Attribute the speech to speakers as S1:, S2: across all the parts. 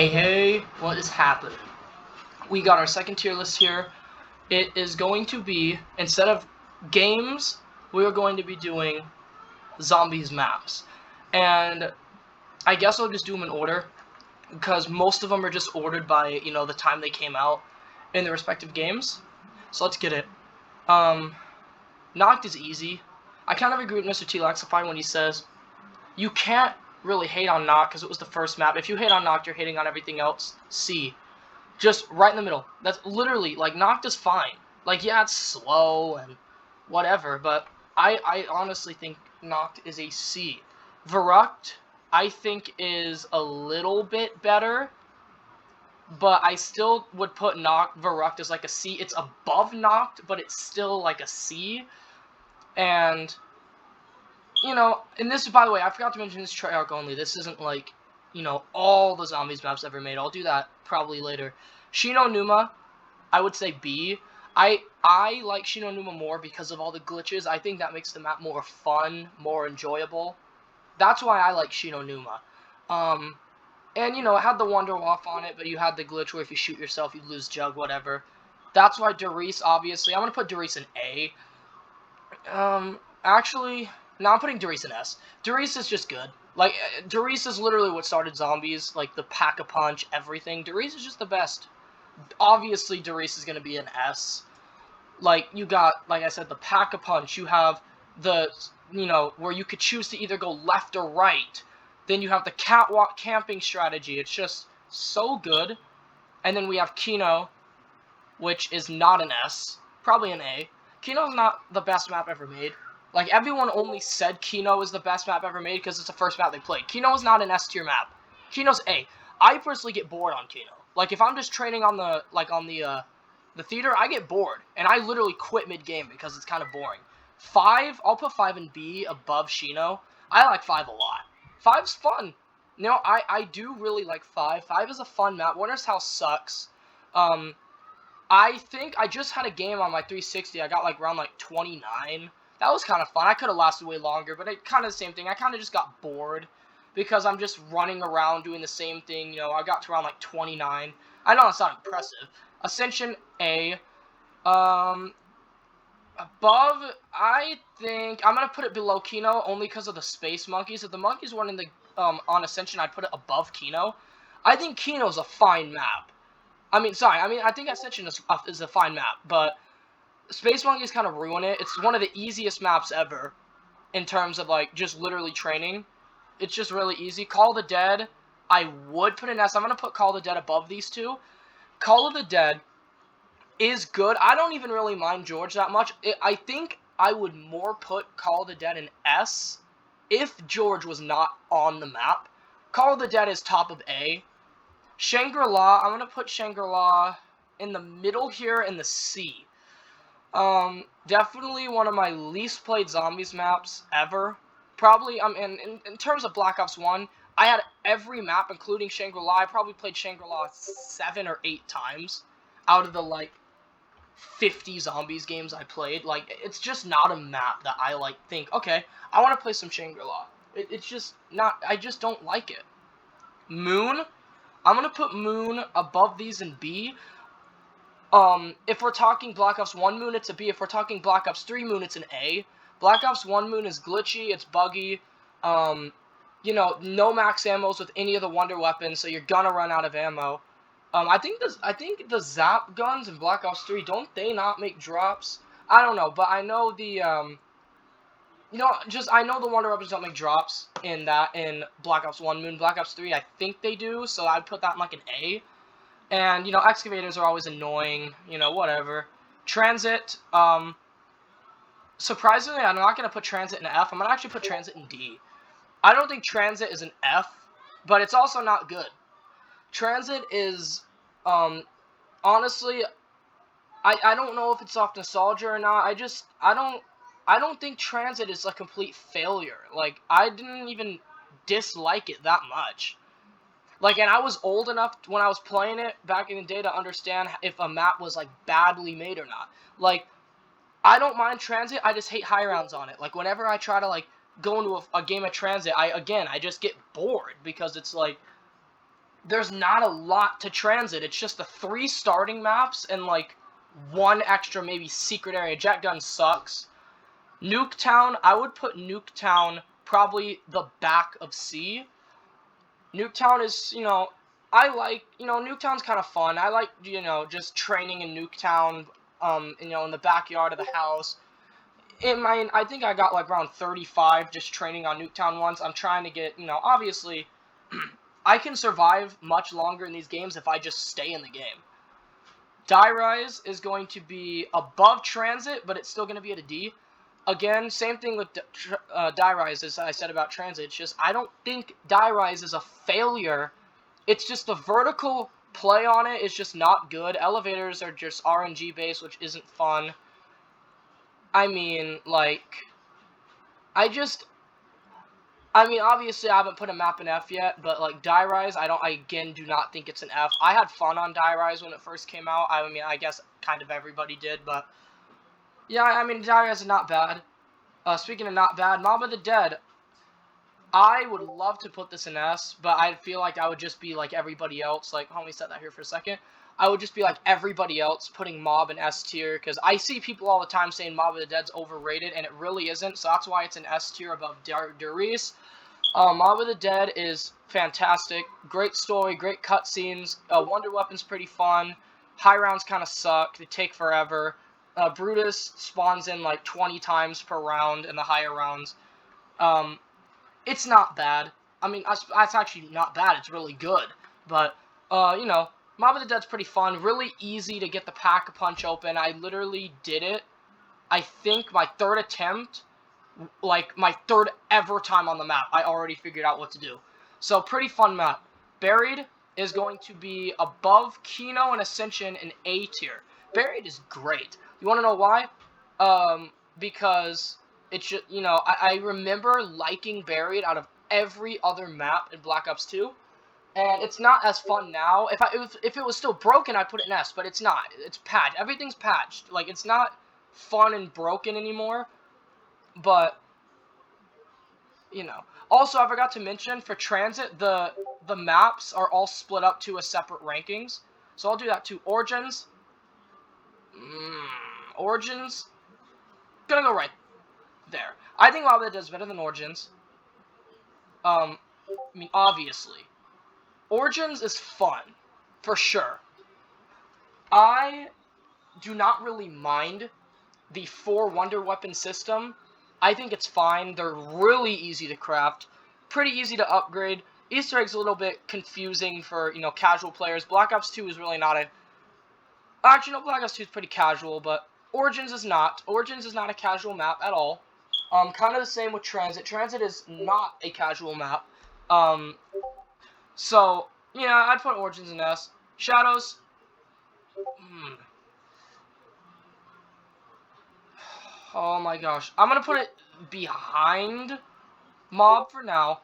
S1: Hey, what is happening? We got our second tier list here. It is going to be, instead of games, we are going to be doing zombies maps. And I guess I'll just do them in order, because most of them are just ordered by, the time they came out in the respective games. So let's get it. Noct is easy. I kind of agree with Mr. T-Lexify when he says, you can't really hate on Noct because it was the first map. If you hate on Noct, you're hating on everything else. C. Just right in the middle. That's literally, like, Noct is fine. Like, yeah, it's slow and whatever, but I honestly think Noct is a C. Verruct, I think, is a little bit better, but I still would put Verruct as like a C. It's above Noct, but it's still like a C. And, and this, by the way, I forgot to mention this Treyarch only. This isn't like, all the zombies maps ever made. I'll do that probably later. Shi No Numa, I would say B. I like Shi No Numa more because of all the glitches. I think that makes the map more fun, more enjoyable. That's why I like Shi No Numa. And, it had the Wonder Waff on it, but you had the glitch where if you shoot yourself, you lose Jug, whatever. That's why Der Riese, obviously. I'm going to put Der Riese in A. Actually, no, I'm putting Der Riese in S. Der Riese is just good. Like, Der Riese is literally what started zombies, like the Pack-a-Punch, everything. Der Riese is just the best. Obviously, Der Riese is going to be an S. Like, you got, like I said, the Pack-a-Punch. You have the, where you could choose to either go left or right. Then you have the catwalk camping strategy. It's just so good. And then we have Kino, which is not an S. Probably an A. Kino's not the best map ever made. Like, everyone only said Kino is the best map ever made because it's the first map they played. Kino is not an S tier map. Kino's A. I personally get bored on Kino. Like, if I'm just training on the theater, I get bored. And I literally quit mid-game because it's kind of boring. 5, I'll put 5 and B above Shino. I like 5 a lot. 5's fun. I do really like 5. 5 is a fun map. Winter's House sucks. I think I just had a game on my 360. I got, like, around, 29. That was kind of fun. I could have lasted way longer, but it kind of the same thing. I kind of just got bored because I'm just running around doing the same thing. I got to around, 29. I know it's not impressive. Ascension, A. Above, I think I'm going to put it below Kino only because of the Space Monkeys. If the Monkeys weren't in the, on Ascension, I'd put it above Kino. I think Kino's a fine map. I think Ascension is a fine map, but Space Monkeys kind of ruin it. It's one of the easiest maps ever in terms of, just literally training. It's just really easy. Call of the Dead, I would put an S. I'm going to put Call of the Dead above these two. Call of the Dead is good. I don't even really mind George that much. I think I would more put Call of the Dead in S if George was not on the map. Call of the Dead is top of A. Shangri-La, I'm going to put Shangri-La in the middle here in the C. Definitely one of my least played zombies maps ever. Probably, in terms of Black Ops 1, I had every map, including Shangri-La. I probably played Shangri-La 7 or 8 times out of the, 50 zombies games I played. It's just not a map that I, think, okay, I want to play some Shangri-La. It's just not, I just don't like it. Moon, I'm going to put Moon above these in B. If we're talking Black Ops 1 Moon, it's a B. If we're talking Black Ops 3 Moon, it's an A. Black Ops 1 Moon is glitchy, it's buggy, no max ammos with any of the wonder weapons, so you're gonna run out of ammo. I think the Zap guns in Black Ops 3, don't they not make drops? I don't know, but I know the, I know the wonder weapons don't make drops in Black Ops 1 Moon. Black Ops 3, I think they do, so I'd put that in, an A. And, excavators are always annoying, whatever. Transit, surprisingly, I'm not going to put Transit in F. I'm going to actually put Transit in D. I don't think Transit is an F, but it's also not good. Transit is, honestly, I don't know if it's off nostalgia or not. I don't think Transit is a complete failure. I didn't even dislike it that much. And I was old enough when I was playing it back in the day to understand if a map was, badly made or not. I don't mind Transit, I just hate high rounds on it. Whenever I try to, go into a game of Transit, I just get bored, because it's, there's not a lot to transit. It's just the 3 starting maps and, like, 1 extra maybe secret area. Jet Gun sucks. Nuketown, I would put Nuketown probably the back of C. Nuketown is, you know, I like, you know, Nuketown's kind of fun. I like, you know, just training in Nuketown, you know, in the backyard of the house. I think I got like around 35 just training on Nuketown once. I'm trying to get, you know, obviously, I can survive much longer in these games if I just stay in the game. Die Rise is going to be above Transit, but it's still going to be at a D. Again, same thing with Die Rise as I said about Transit. It's just, I don't think Die Rise is a failure. It's just the vertical play on it is just not good. Elevators are just RNG based, which isn't fun. I mean, like, obviously I haven't put a map in F yet, but like Die Rise, I again do not think it's an F. I had fun on Die Rise when it first came out. I mean, I guess kind of everybody did, but yeah, I mean, Die Rise is not bad. Speaking of not bad, Mob of the Dead, I would love to put this in S, but I feel like I would just be like everybody else. Like, let me set that here for a second. I would just be like everybody else, putting Mob in S tier, because I see people all the time saying Mob of the Dead's overrated, and it really isn't, so that's Der it's an S tier above Der Riese. Mob of the Dead is fantastic. Great story, great cutscenes. Wonder Weapon's pretty fun. High rounds kind of suck. They take forever. Brutus spawns in like 20 times per round in the higher rounds. It's not bad. I mean, that's actually not bad. It's really good. But, you know, Mob of the Dead's pretty fun. Really easy to get the Pack-a-Punch open. I literally did it, I think, my 3rd attempt. Like, my 3rd ever time on the map. I already figured out what to do. So, pretty fun map. Buried is going to be above Kino and Ascension in A tier. Buried is great. You want to know why? Because it's just, you know, I remember liking Buried out of every other map in Black Ops 2. And it's not as fun now. If it was still broken, I'd put it in S, but it's not. It's patched. Everything's patched. Like, it's not fun and broken anymore. But, you know. Also, I forgot to mention, for Transit, the maps are all split up to a separate rankings. So I'll do that too. Origins. Origins. Gonna go right there. I think Mob of the Dead is better than Origins. I mean, obviously. Origins is fun, for sure. I do not really mind the 4 Wonder Weapon system. I think it's fine. They're really easy to craft, pretty easy to upgrade. Easter eggs a little bit confusing for, you know, casual players. Black Ops 2 is really not a... Actually, no, Black Ops 2 is pretty casual, but Origins is not. Origins is not a casual map at all. Kind of the same with Transit. Transit is not a casual map. So, yeah, I'd put Origins in S. Shadows. Oh my gosh. I'm gonna put it behind Mob for now.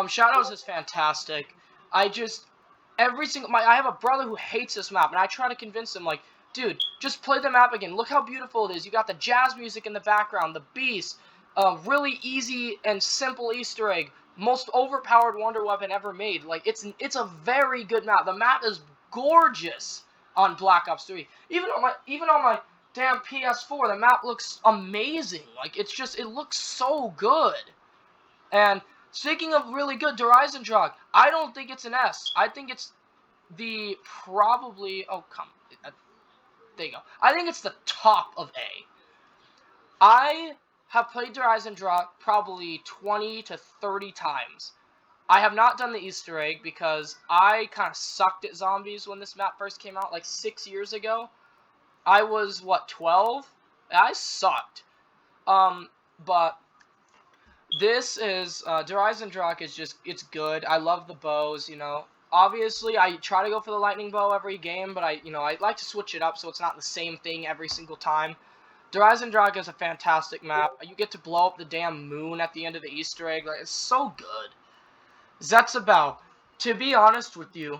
S1: Shadows is fantastic. I have a brother who hates this map, and I try to convince him, like, dude, just play the map again. Look how beautiful it is. You got the jazz music in the background, the beast, really easy and simple Easter egg. Most overpowered Wonder Weapon ever made. Like, it's a very good map. The map is gorgeous on Black Ops 3. Even on my damn PS4, the map looks amazing. Like, it looks so good. And speaking of really good, Der Eisendrache, I don't think it's an S. I think it's there you go. I think it's the top of A. I have played Der Eisendrache probably 20 to 30 times. I have not done the Easter egg because I kind of sucked at zombies when this map first came out, like 6 years ago. I was, 12? I sucked. But this is, Der Eisendrache is just, it's good. I love the bows, you know. Obviously, I try to go for the lightning bow every game, but I like to switch it up so it's not the same thing every single time. Der Eisendrache is a fantastic map. You get to blow up the damn moon at the end of the Easter egg. Like, it's so good. Zetsubao. To be honest with you,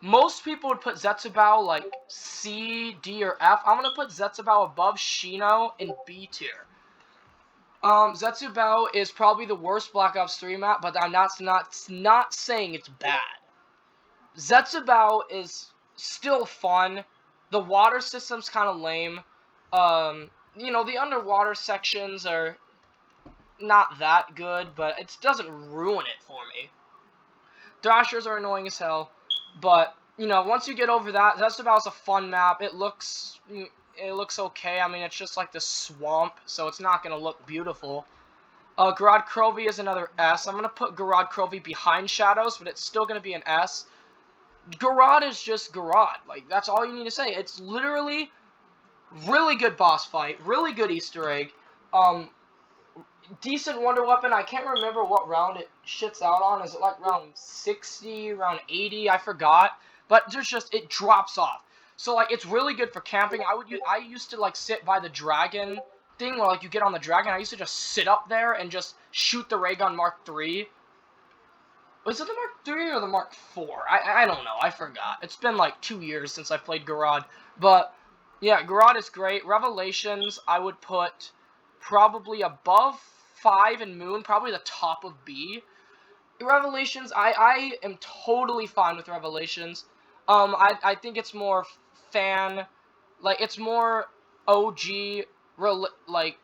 S1: most people would put Zetsubao like C, D, or F. I'm going to put Zetsubao above Shino in B tier. Zetsubao is probably the worst Black Ops 3 map, but I'm not saying it's bad. Zetsubao is still fun. The water system's kind of lame. You know, the underwater sections are not that good, but it doesn't ruin it for me. Thrashers are annoying as hell, but you know, once you get over that, Zetsubao's a fun map. It looks okay. I mean, it's just like the swamp, so it's not gonna look beautiful. Gorod Krovi is another S. I'm gonna put Gorod Krovi behind Shadows, but it's still gonna be an S. Gorod is just Gorod. Like, that's all you need to say. It's literally really good boss fight, really good Easter egg, decent wonder weapon. I can't remember what round it shits out on. Is it like round 60, round 80? I forgot. But there's just, it drops off. So, like, it's really good for camping. I used to, like, sit by the dragon thing where, like, you get on the dragon. I used to just sit up there and just shoot the ray gun Mark III. Was it the Mark III or the Mark IV? I don't know. I forgot. It's been, like, 2 years since I played Gorod. But, yeah, Gorod is great. Revelations, I would put probably above 5 in Moon, probably the top of B. Revelations, I am totally fine with Revelations. I think it's more fan, like, it's more OG, like,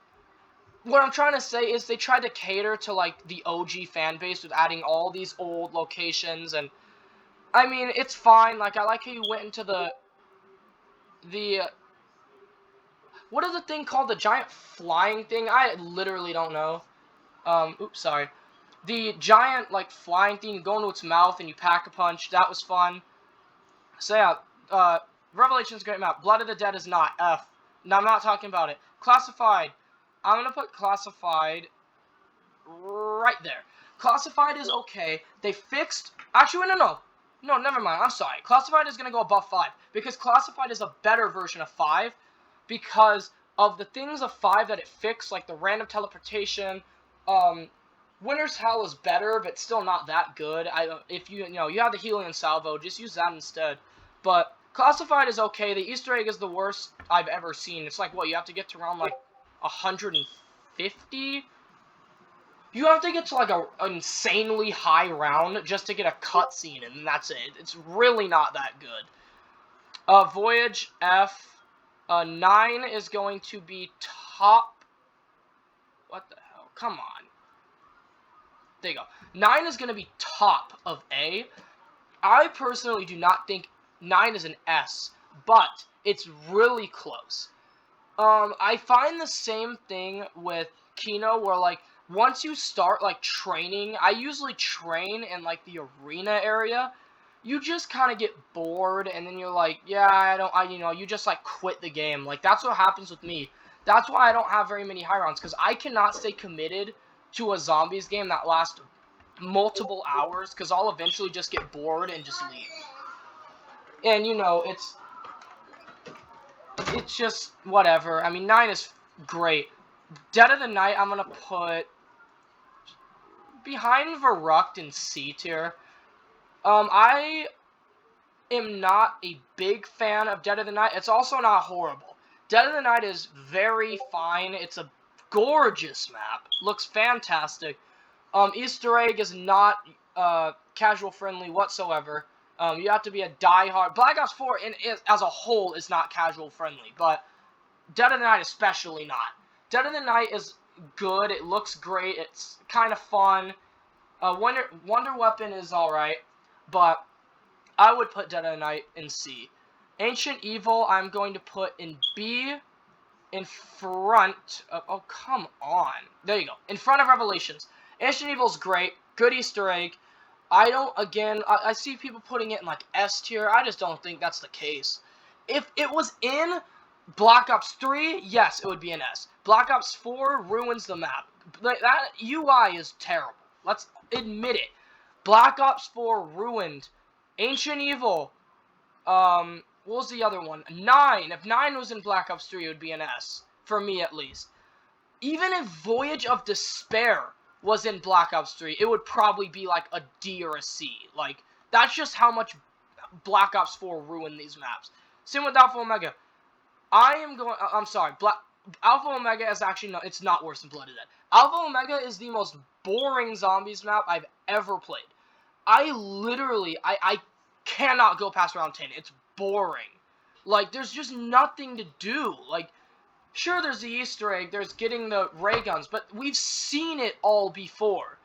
S1: what I'm trying to say is they tried to cater to, like, the OG fan base with adding all these old locations, and, I mean, it's fine. Like, I like how you went into the what is the thing called? The giant flying thing? I literally don't know. Oops, sorry. The giant, like, flying thing, you go into its mouth and you pack a punch. That was fun. So, yeah, Revelation's a great map. Blood of the Dead is not. F. No, I'm not talking about it. Classified. I'm gonna put Classified right there. Classified is okay. They fixed... Actually, no. No, never mind. I'm sorry. Classified is gonna go above 5. Because Classified is a better version of 5. Because of the things of 5 that it fixed, like the random teleportation, Winter's Hell is better, but still not that good. If you have the Helion Salvo, just use that instead. But Classified is okay. The Easter egg is the worst I've ever seen. It's like, what, you have to get to around, like, 150? You have to get to, like, an insanely high round just to get a cutscene, and that's it. It's really not that good. Voyage, F. 9 is going to be top... What the hell? Come on. There you go. 9 is going to be top of A. I personally do not think 9 is an S, but it's really close. I find the same thing with Kino, where, like, once you start, like, training, I usually train in, like, the arena area. You just kind of get bored, and then you're like, yeah, you just, like, quit the game. Like, that's what happens with me. That's why I don't have very many high rounds, because I cannot stay committed to a zombies game that lasts multiple hours, because I'll eventually just get bored and just leave. And, you know, it's just whatever. I mean, 9 is great. Dead of the Night, I'm going to put behind Verrucht in C tier. I am not a big fan of Dead of the Night. It's also not horrible. Dead of the Night is very fine. It's a gorgeous map. Looks fantastic. Easter egg is not casual friendly whatsoever. You have to be a diehard. Black Ops 4 as a whole is not casual friendly, but Dead of the Night especially not. Dead of the Night is good. It looks great. It's kind of fun. Wonder Weapon is alright, but I would put Dead of the Night in C. Ancient Evil, I'm going to put in B, in front of... Oh, come on. There you go. In front of Revelations. Ancient Evil's great. Good Easter egg. I see people putting it in, like, S tier. I just don't think that's the case. If it was in Black Ops 3, yes, it would be an S. Black Ops 4 ruins the map. That UI is terrible. Let's admit it. Black Ops 4 ruined Ancient Evil. What was the other one? 9. If 9 was in Black Ops 3, it would be an S. For me, at least. Even if Voyage of Despair was in Black Ops 3, it would probably be like a D or a C. Like, that's just how much Black Ops 4 ruined these maps. Same with Alpha Omega. I'm sorry. Alpha Omega is actually it's not worse than Blood of Dead. Alpha Omega is the most boring zombies map I've ever played. I cannot go past round 10. It's boring. Like, there's just nothing to do. Like, sure, there's the Easter egg, there's getting the ray guns, but we've seen it all before.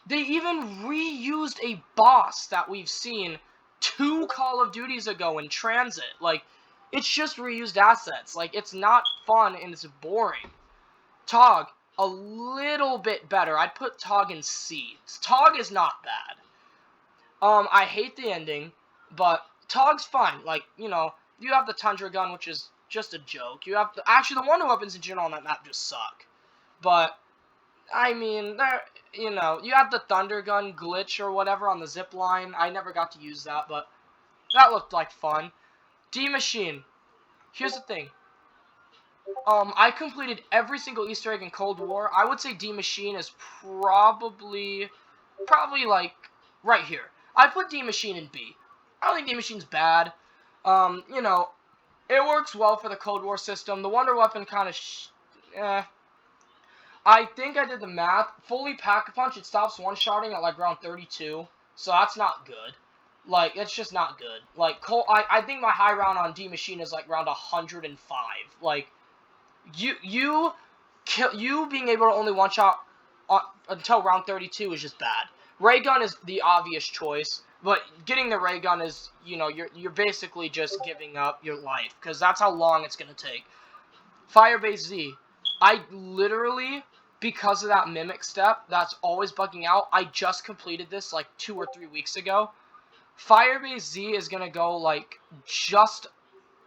S1: They even reused a boss that we've seen 2 Call of Duties ago in Transit. Like, it's just reused assets. Like, it's not fun and it's boring. Tog, a little bit better. I'd put Tog in C. Tog is not bad. I hate the ending, but Tog's fine. Like, you know, you have the Tundra gun, which is just a joke. You have actually, the wonder weapons in general on that map just suck. But I mean, you know, you have the Thunder gun glitch or whatever on the zip line. I never got to use that, but that looked like fun. D Machine. Here's the thing. I completed every single Easter egg in Cold War. I would say D Machine is probably like right here. I put D Machine in B. I don't think D Machine's bad. You know, it works well for the Cold War system. The Wonder Weapon kind of I think I did the math. Fully Pack-a-Punch, it stops one-shotting at, like, round 32. So that's not good. Like, it's just not good. Like, I think my high round on D Machine is, like, round 105. Like, you being able to only one-shot until round 32 is just bad. Ray gun is the obvious choice, but getting the ray gun is, you know, you're basically just giving up your life, because that's how long it's going to take. Firebase Z. I literally, because of that mimic step that's always bugging out, I just completed this like 2 or 3 weeks ago. Firebase Z is going to go like just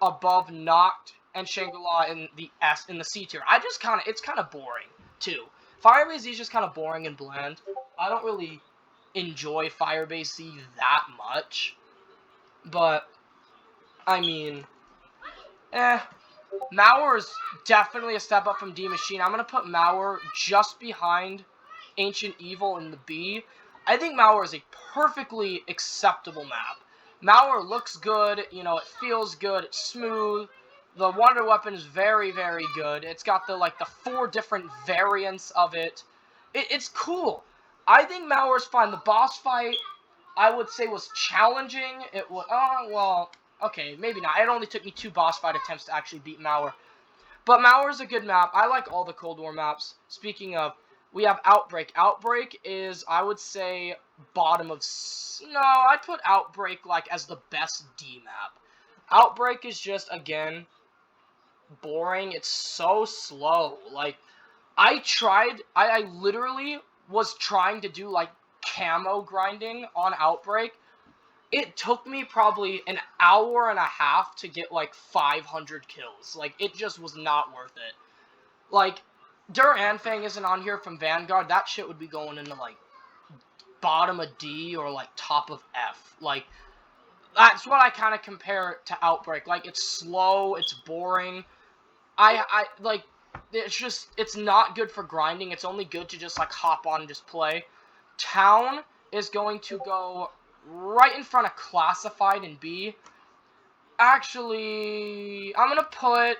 S1: above Noct and Shangri-La in the C tier. It's kind of boring too. Firebase Z is just kind of boring and bland. I don't really enjoy Firebase Z that much. But, I mean, Mauer is definitely a step up from D Machine. I'm going to put Mauer just behind Ancient Evil in the B. I think Mauer is a perfectly acceptable map. Mauer looks good, you know, it feels good, it's smooth. The Wonder Weapon is very, very good. It's got the 4 different variants of it. It's cool. I think Mauer's fine. The boss fight, I would say, was challenging. It was, well, okay, maybe not. It only took me 2 boss fight attempts to actually beat Mauer. But Mauer's a good map. I like all the Cold War maps. Speaking of, we have Outbreak. Outbreak is, I would say, bottom of... No, I'd put Outbreak, like, as the best D map. Outbreak is just, again, boring. It's so slow. Like, I literally was trying to do, like, camo grinding on Outbreak. It took me probably an hour and a half to get, like, 500 kills. Like, it just was not worth it. Like, Duranfang isn't on here from Vanguard. That shit would be going into, like, bottom of D or, like, top of F. Like, that's what I kind of compare to Outbreak. Like, it's slow, it's boring. Like, it's not good for grinding. It's only good to just, like, hop on and just play. Town is going to go right in front of Classified in B. Actually, I'm gonna put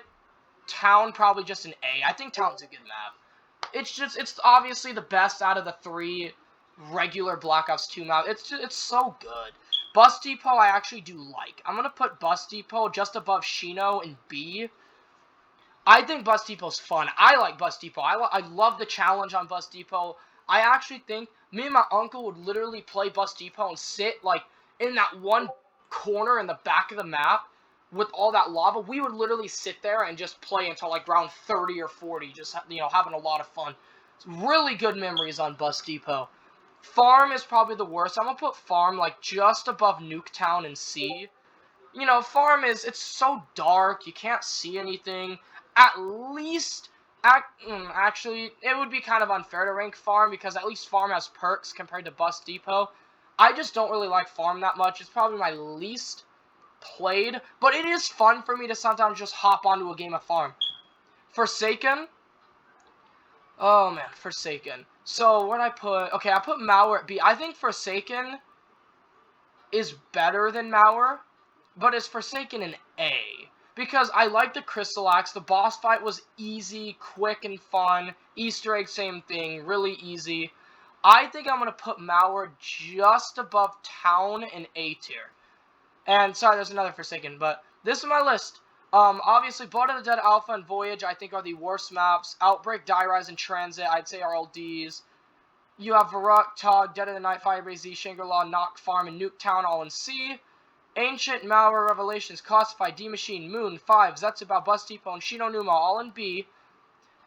S1: Town probably just an A. I think Town's a good map. It's obviously the best out of the 3 regular Black Ops 2 maps. It's so good. Bus Depot I actually do like. I'm gonna put Bus Depot just above Shino in B. I think Bus Depot's fun. I like Bus Depot. I love the challenge on Bus Depot. I actually think me and my uncle would literally play Bus Depot and sit, like, in that one corner in the back of the map with all that lava. We would literally sit there and just play until, like, round 30 or 40, just, you know, having a lot of fun. It's really good memories on Bus Depot. Farm is probably the worst. I'm gonna put Farm, like, just above Nuketown and C. You know, Farm it's so dark, you can't see anything. At least... Actually, it would be kind of unfair to rank Farm, because at least Farm has perks compared to Bus Depot. I just don't really like Farm that much. It's probably my least played, but it is fun for me to sometimes just hop onto a game of Farm. Forsaken? Oh, man, Forsaken. So, what I put... Okay, I put Mauer at B. I think Forsaken is better than Mauer, but is Forsaken an A? because I like the Crystal Axe. The boss fight was easy, quick, and fun. Easter egg, same thing, really easy. I think I'm going to put Mauer just above Town in A tier. And, sorry, there's another Forsaken, but this is my list. Obviously, Blood of the Dead, Alpha, and Voyage, I think, are the worst maps. Outbreak, Die Rise, and Transit, I'd say, are all Ds. You have Varrock, Tog, Dead of the Night, Firebase Z, Shangri-La, Noct Farm, and Nuketown all in C. Ancient, Mauer, Revelations, Classified, D-Machine, Moon, 5, Zetsubao, Bus Depot, and Shinonuma all in B.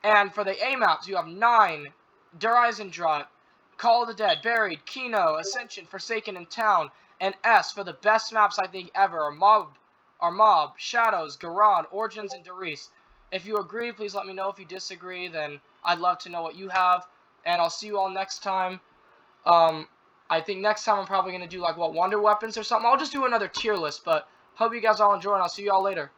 S1: And for the A maps, you have 9, Durizendrot, Call of the Dead, Buried, Kino, Ascension, Forsaken, and Town. And S for the best maps I think ever are Mob, Shadows, Garan, Origins, and Derice. If you agree, please let me know. If you disagree, then I'd love to know what you have. And I'll see you all next time. I think next time I'm probably going to do, like, Wonder Weapons or something. I'll just do another tier list, but hope you guys all enjoy, and I'll see you all later.